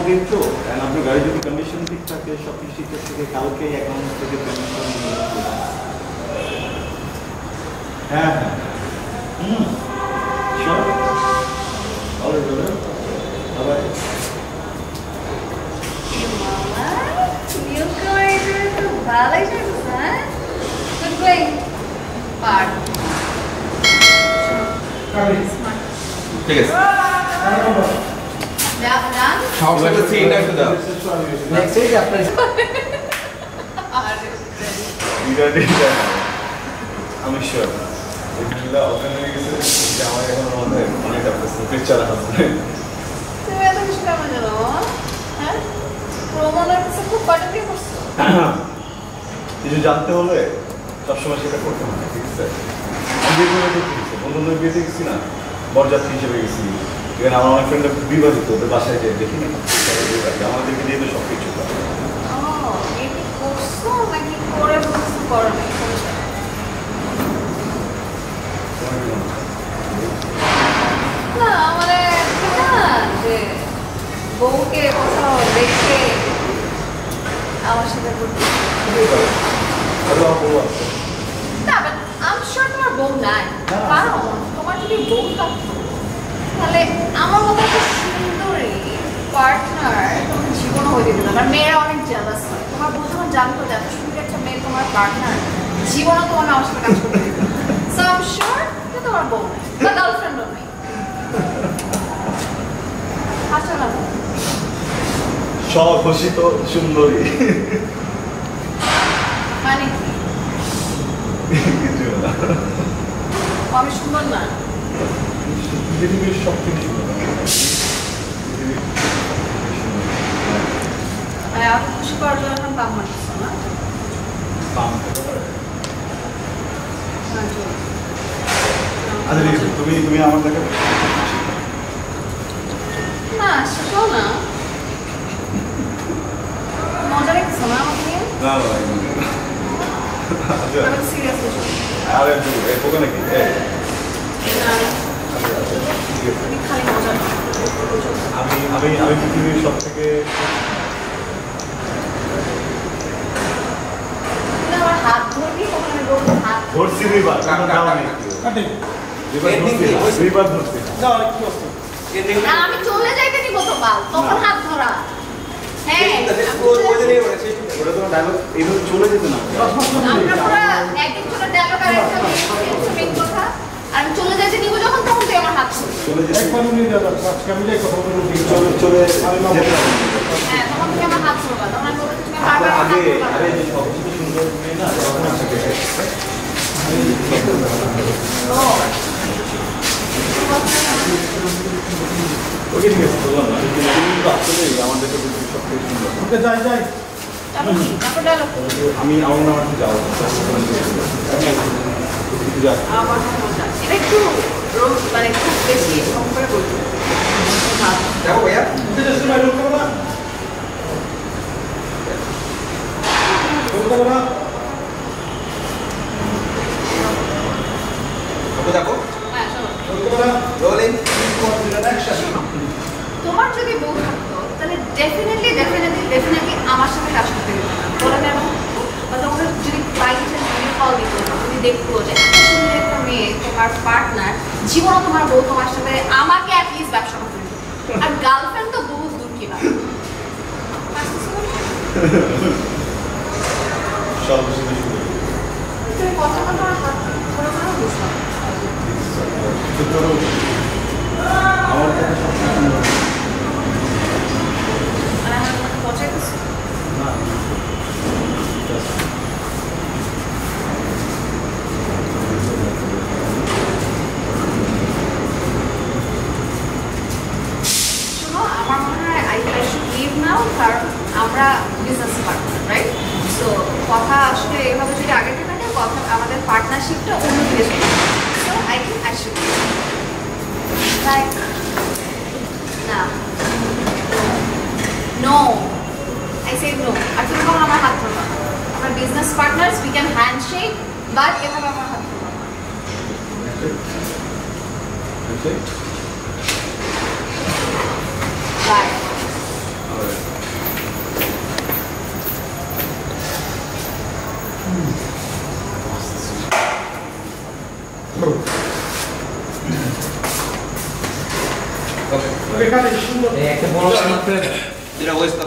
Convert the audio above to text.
দিন তো, আপনার গাড়ি যদি কন্ডিশন ঠিক থাকে সব কিছু ঠিক থাকে কালকে অ্যাকাউন্ট থেকে পেমেন্ট করে হ্যাঁ হ্যাঁ sure alright alright bye You guys are so bad, huh? Good going. Part. ঠিক আছে Done? সব লাগবে সিনটা একটু দাও নেক্সট স্টেজ আপনার আমি শিওর এগুলো ওখানে হয়ে গেছে যে আমার এখন আমাদের অনেক আপনার পিকচার আছে তুমি এত কিছু কেমন জানো? হ্যাঁ? প্রমাণের কাছে খুব কটা দিয়ে করছো? কিছু জানতে হলে সবসময় সেটা করতে হয় ঠিক আছে আমি বিয়ে করে দেখছি বন্ধুদের বিয়েতে গেছি না বরযাত্রী হিসেবে গেছি এখানে আমার অনেক ফ্রেন্ডরা বিবাহিত ওদের বাসায় যে দেখি না আমাদেরকে দিয়ে তো সব কিছু ও, এটি করছো নাকি করে বলছো করো নাই? না মানে না যে বউকে কোথাও দেখে আমার সাথে করতে না বাট আই এম শিওর তোমার বউ নাই কারণ তোমার যদি বউ থাকতো তাহলে আমার মতো একটা সুন্দরী পার্টনার তোমার জীবনও হয়ে যেত না আমার মেয়েরা অনেক জেলাস হয় তোমার বউ তোমার জানতো যে এত সুন্দর একটা মেয়ে তোমার পার্টনার জীবনও তোমার আমার সাথে কাজ করতে দিত সো আই এম শিওর যে তোমার বউ নেই বা গার্লফ্রেন্ডও নেই হাসা না স্বঘোষিত সুন্দরী মানে কি কিছু না আমি সুন্দর না পৃথিবীর সব থেকে সুন্দর এত খুশি করার জন্য এখন কাম মারতেছ না আচ্ছা ঠিক আছে তুমি তুমি আমার কাছে না সেটাও না মজা লাগছে না আমাকে নিয়ে না আচ্ছা আমি সিরিয়াসলি আরে এই পোকা নাকি তুমি খালি মজা আমি আমি আমি পৃথিবীর সব থেকে তুমি আমার হাত ধরবি তখন আমি বলবো হাত ধরছি দুইবার দুইবার ধরছি না আমি চলে যাইতে নিব তো বাল তখন হাত ধরা হ্যাঁ ওটা তোমার ডায়লগ এইভাবে চলে যেত না আমরা পুরো একদিন চলে ডায়লগ আর একটা মেন কথা আর আমি চলে যাইতে নিব যখন তখন তুই আমার হাত ধরবি চলে যেতে একবার নিয়ে যাবে আজকে আমি যাই কথা বলবো চলে চলে যেতে হ্যাঁ তখন তুমি আমার হাত ধরবা তখন আমি বলবো তুমি বারবার হাত আগে ধরবা আরে যে সবচেয়ে সুন্দর মেয়ে না তখন আছে ওকে ঠিক আছে বললাম না কিন্তু আসলে আমাদের তো সব থেকে সুন্দর ওকে যাই যাই তারপর ডায়লগ আমি আমার নাম আছে যাও আমার মজা এটা একটু মানে খুব বেশি কম করে বলবো দেখো ভাইয়া দেখো হ্যাঁ শোনো রোলিং তোমার যদি বউ থাকতো তাহলে ডেফিনেটলি আমার সাথে কাজ করতে দিত না বলে কেন বা তোমাকে যদি বাইক ভিডিও কল দিত যদি দেখতো যে এত সুন্দর একটা মেয়ে তোমার পার্টনার জীবনও তোমার বউ তোমার সাথে আমাকে অ্যাটলিস্ট ব্যবসা করতে দিত আর গার্লফ্রেন্ড তো বহু দূর কি না সর্বশেষ তুমি কথা কথা হাত ধরে ধরে বুঝলাম আমার কাছে সবচেয়ে সুন্দর আর আমার পচাই দিচ্ছি না শোনো আমার মনে হয় আই শুড লিভ নাও কারণ আমরা বিজনেস পার্টনার রাইট সো কথা আসলে এভাবে যদি আগে থেকে থাকে কথা আমাদের পার্টনারশিপটা অন্য দিকে চলে so I think I should like না নো আই সে নো আর তুমি কখন আমার হাত ধরবা আমরা business partners we can handshake but এভাবে আমার হাত ধরবা বাই Okay. এখানে সুন্দর একটা বড় স্লিপ যেটা ওয়েস্ট